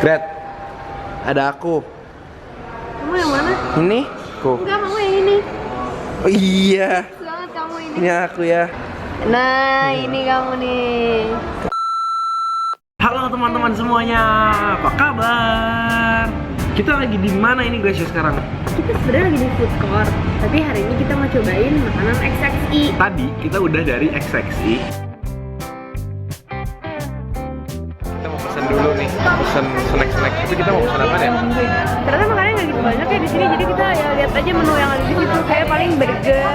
Gret, ada aku. Kamu yang mana? Ini? Aku. Enggak, kamu yang ini. Oh iya. Banget kamu ini. Ini aku ya. Nah, ini kamu nih. Halo teman-teman semuanya, apa kabar? Kita lagi di mana ini guys ya sekarang? Kita sebenarnya lagi di food court, tapi hari ini kita mau cobain makanan XXI. Tadi kita udah dari XXI. Kita mau pesan dulu nih, pesan snack-snack. Itu kita mau pesan apa ya? Ternyata makanannya nggak gitu banyak ya di sini, jadi kita ya lihat aja menu yang ada di situ. Kayak paling burger,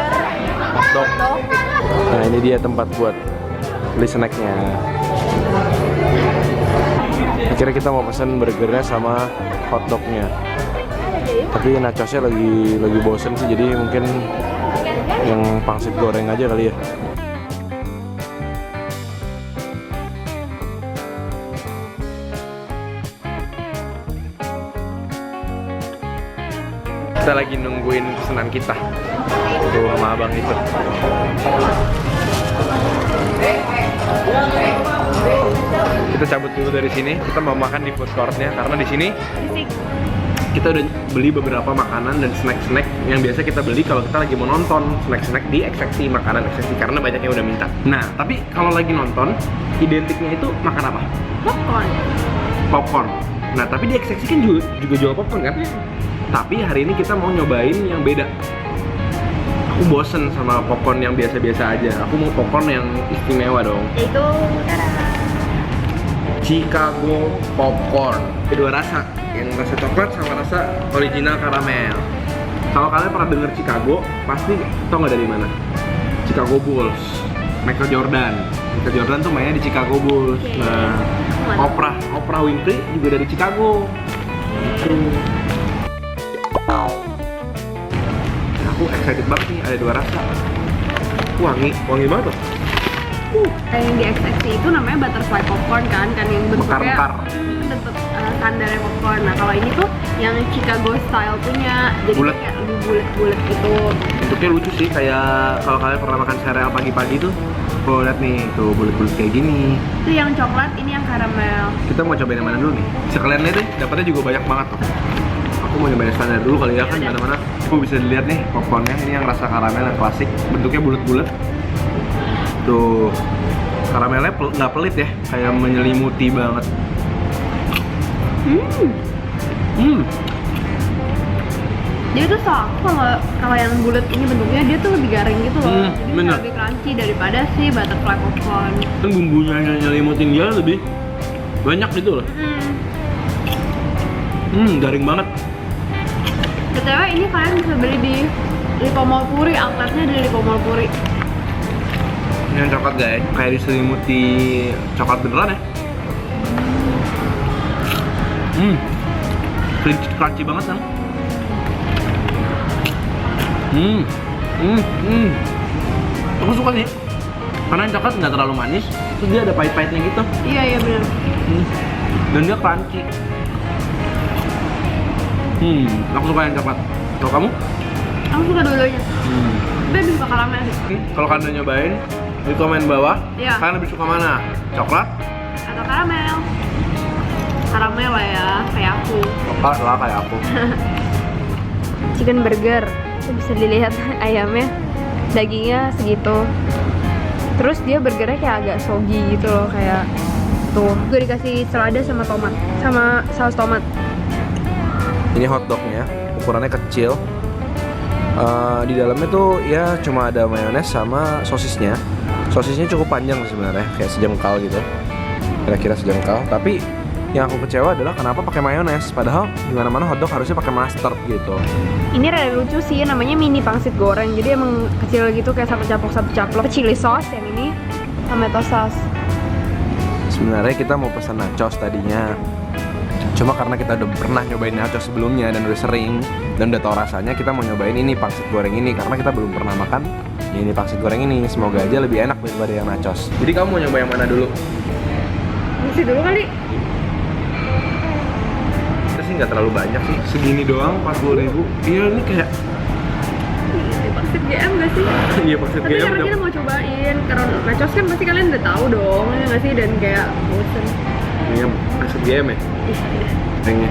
Hotdog. Nah ini dia tempat buat beli snacknya. Akhirnya kita mau pesan burgernya sama hotdognya. Tapi nachosnya lagi bosen sih, jadi mungkin yang pangsit goreng aja kali ya. Kita lagi nungguin pesanan kita. Tuh sama abang itu. Kita cabut dulu dari sini. Kita mau makan di food courtnya karena di sini kita udah beli beberapa makanan dan snack-snack yang biasa kita beli kalau kita lagi mau nonton snack-snack di XXI, makanan XXI karena banyak yang udah minta. Nah, tapi kalau lagi nonton identiknya itu makan apa? popcorn. Popcorn. Nah, tapi di XXI kan juga jual popcorn kan? Tapi hari ini kita mau nyobain yang beda. Aku bosen sama popcorn yang biasa-biasa aja. Aku mau popcorn yang istimewa dong. Yaitu Chicago popcorn. Kedua rasa, yang rasa coklat sama rasa original karamel. Kalau kalian pernah denger Chicago, pasti tau nggak dari mana? Chicago Bulls, Michael Jordan. Michael Jordan tuh mainnya di Chicago Bulls. Oke. Nah, Oprah Winfrey juga dari Chicago. Gitu. Aku excited banget nih, ada dua rasa. Wangi banget loh. Yang di XXI itu namanya butterfly popcorn kan yang bentuknya Mekar-mekar. bentuk standarnya popcorn. Nah kalau ini tuh yang Chicago style punya, jadi Bulet. kayak lebih bulat gitu. Bentuknya lucu sih, kayak kalau kalian pernah makan sereal pagi-pagi tuh, kalau lihat nih, tuh bulat-bulat kayak gini. Itu yang coklat, ini yang karamel. Kita mau cobain yang mana dulu nih? Sekalian lihat deh, dapatnya juga banyak banget tuh. Aku mau nyobain standar dulu kali ya kan, Yaudah. mana-mana. Aku bisa dilihat nih popcornnya, ini yang rasa karamel yang klasik, bentuknya bulat-bulat. Tuh, karamelnya nggak pelit ya, kayak menyelimuti banget. Dia tuh kalau yang bulat ini bentuknya dia tuh lebih garing gitu loh. Jadi bener. lebih crunchy daripada si butterfly popcorn. Kan bumbunya yang nyelimutin dia lebih banyak gitu loh. Garing banget. BTW ini kalian bisa beli di Lipo Mall Puri, outletnya di Lipo Mall Puri. Ini yang coklat guys, kayak diselimuti coklat beneran ya. Crunchy banget kan. Aku suka sih, karena yang coklat nggak terlalu manis, terus dia ada pahit-pahitnya gitu. Iya benar. Dan dia crunchy. Aku suka yang coklat. Kalau kamu? Aku suka dua-duanya. Tapi lebih suka karamel sih. Kalau kalian udah nyobain, di komen bawah, Iya. kalian lebih suka mana? Coklat? Atau karamel. Karamel lah ya, kayak aku. Coklat lah kayak aku. Chicken burger. Itu bisa dilihat ayamnya, dagingnya segitu. Terus dia burgernya kayak agak soggy gitu loh, kayak tuh. Gue dikasih selada sama tomat, sama saus tomat. Ini hotdognya, ukurannya kecil. Di dalamnya tuh ya cuma ada mayones sama sosisnya. Sosisnya cukup panjang sih sebenarnya, kayak sejengkal gitu. Kira-kira sejengkal. Tapi yang aku kecewa adalah kenapa pakai mayones, padahal di mana-mana hotdog harusnya pakai mustard gitu. Ini rada lucu sih, namanya mini pangsit goreng. Jadi emang kecil gitu, kayak satu caplok. Chili sauce yang ini, tomato sauce. Sebenarnya kita mau pesan nachos tadinya. Cuma karena kita udah pernah nyobain nachos sebelumnya dan udah sering dan udah tahu rasanya, kita mau nyobain ini pangsit goreng ini karena kita belum pernah makan ini pangsit goreng ini. Semoga aja lebih enak daripada yang nachos. Jadi kamu mau nyoba yang mana dulu? Isi dulu kali. Kita sih nggak terlalu banyak sih, segini doang 40.000. Iya ini kayak Ini pangsit GM gak sih? iya pangsit Tapi GM karena udah. kita mau cobain, karena nachos kan pasti kalian udah tahu dong, ya nggak sih? Dan kayak bosen. Ini yang resep GM ya? Kayaknya.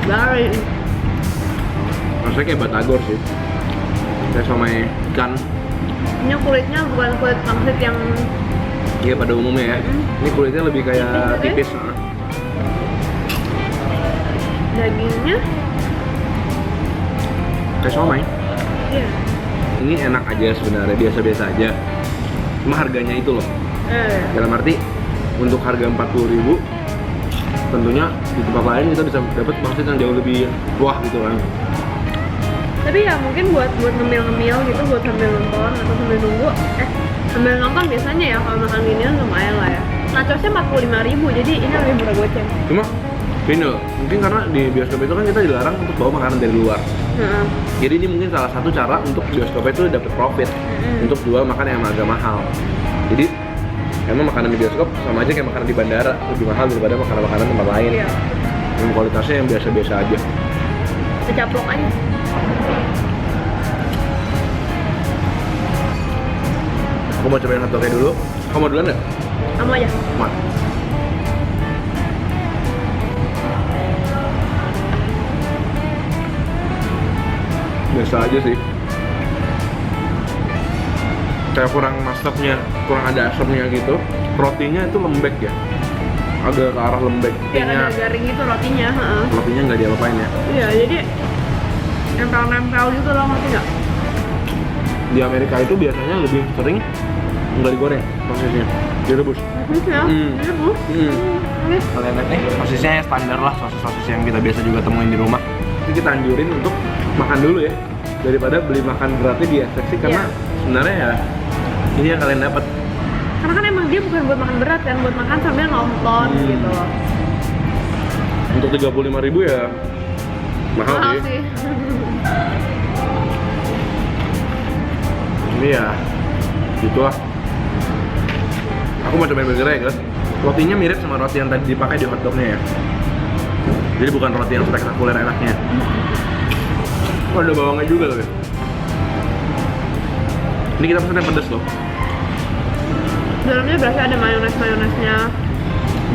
Garing. Rasanya kayak batagor sih. Kayak somai ikan. Ini kulitnya bukan kulit pangsit yang Iya pada umumnya ya. Ini kulitnya lebih kayak Tipis, tipis. dagingnya. Kayak somai. Iya. Ini enak aja sebenarnya, biasa-biasa aja. Cuma harganya itu loh. Dalam arti untuk harga 40.000 tentunya di tempat lain kita bisa dapat pangsit yang jauh lebih wah gitu kan. Tapi ya mungkin buat ngemil-ngemil gitu, buat sambil nonton atau sambil nunggu. Sambil nonton biasanya ya kalau makan ginian lumayan lah ya. Nachosnya 45.000, jadi ini lebih murah goceng. Cuma gini loh, mungkin karena di bioskop itu kan kita dilarang untuk bawa makanan dari luar. Jadi ini mungkin salah satu cara untuk bioskop itu dapat profit untuk jual makanan yang agak mahal. Jadi emang makanan di bioskop sama aja kayak makanan di bandara, lebih mahal daripada makanan-makanan tempat lain. Iya. Yang kualitasnya yang biasa-biasa aja. Secaplok aja. Aku mau cobain hotdognya dulu. Kamu mau duluan nggak? Kamu aja. Ma. Biasa aja sih. Kayak kurang masaknya, kurang ada asamnya gitu. Rotinya itu lembek ya, agak ke arah lembek. Biar ada garing gitu rotinya. Rotinya nggak diapa-apain ya. Iya, jadi nempel-nempel gitu loh, ngerti nggak? Di Amerika itu biasanya lebih sering nggak digoreng sosisnya, direbus. Ya, direbus. Kalian lihat nih, sosisnya standar lah, sosis yang kita biasa juga temuin di rumah. Jadi kita anjurin untuk makan dulu ya, daripada beli makan beratnya di eksekusi karena sebenarnya ya ini yang kalian dapat. Karena kan emang dia bukan buat makan berat kan, buat makan sambil nonton gitu loh. Untuk 35.000 ya mahal sih. Ini ya gitulah. Aku mau cobain burgernya ya guys. Rotinya mirip sama roti yang tadi dipakai di hotdognya ya. Jadi bukan roti yang spektakuler enaknya. Oh, ada bawangnya juga loh ya. Ini kita pesan yang pedas loh. Dalamnya berasa ada mayonesnya.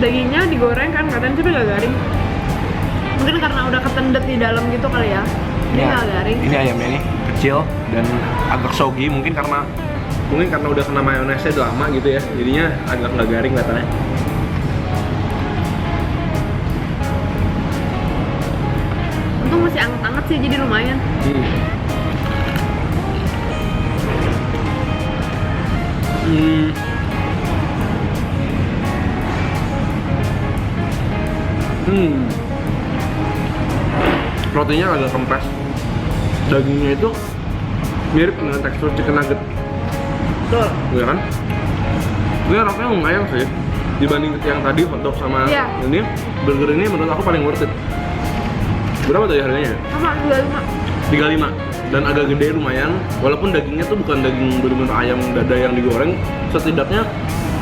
Dagingnya digoreng kan, katanya tapi nggak garing. Mungkin karena udah ketendet di dalam gitu kali ya. Ini nggak garing. Ini ayamnya nih kecil dan agak soggy, mungkin karena udah kena mayonesnya udah lama gitu ya. Jadinya agak nggak garing katanya. Untung masih anget-anget sih, jadi lumayan. Rotinya agak kempes. Dagingnya itu mirip dengan tekstur chicken nugget. Betul. Iya kan? Ini rasanya lumayan sih dibanding yang tadi hotdog sama ini. Burger ini menurut aku paling worth it. Berapa tadi harganya? Sama 35 dan agak gede lumayan. Walaupun dagingnya tuh bukan daging bener-bener ayam dada yang digoreng, setidaknya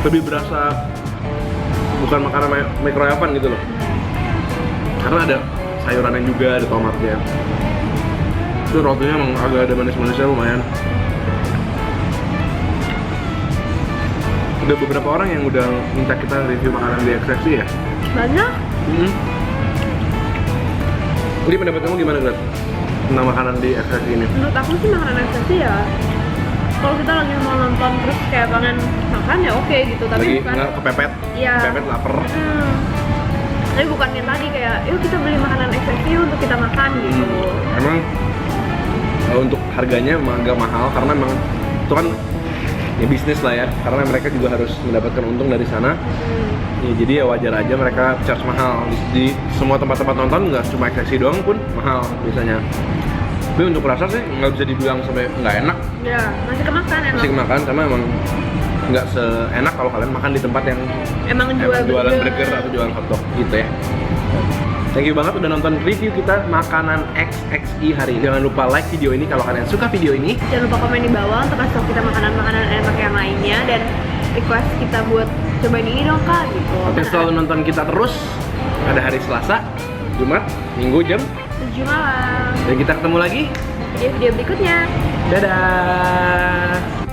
lebih berasa bukan makanan microwave gitu loh. Karena ada sayurannya juga, ada tomatnya. Itu rotinya emang agak ada manis-manisnya lumayan. Udah beberapa orang yang udah minta kita review makanan di eksekusi ya? banyak. Jadi pendapat kamu gimana, Glat? Tentang makanan di eksekusi ini? Menurut aku sih makanan eksekusi ya, kalau kita lagi mau nonton terus kayak pengen makan ya oke gitu, tapi Lagi bukan nggak kepepet? Iya. Kepepet, lapar. Tapi bukan yang tadi kayak yuk kita beli makanan eksekusi untuk kita makan gitu. Emang untuk harganya emang agak mahal karena emang itu kan ya bisnis lah ya, karena mereka juga harus mendapatkan untung dari sana. Ya, jadi ya wajar aja mereka charge mahal di semua tempat-tempat nonton, nggak cuma eksekusi doang pun mahal biasanya. Tapi untuk rasa sih nggak bisa dibilang sampai nggak enak. Ya masih kemakan enak. Masih kemakan, karena emang nggak seenak kalau kalian makan di tempat yang emang jualan burger atau jualan hotdog gitu ya. Thank you banget udah nonton review kita makanan XXI hari ini. Jangan lupa like video ini kalau kalian suka video ini. Jangan lupa komen di bawah untuk kasih tau kita makanan-makanan enak yang lainnya, dan request kita buat cobain ini dong kak gitu. Oke, selalu nonton kita terus. Ada hari Selasa, Jumat, Minggu jam 7 malam. dan kita ketemu lagi Video berikutnya. dadah.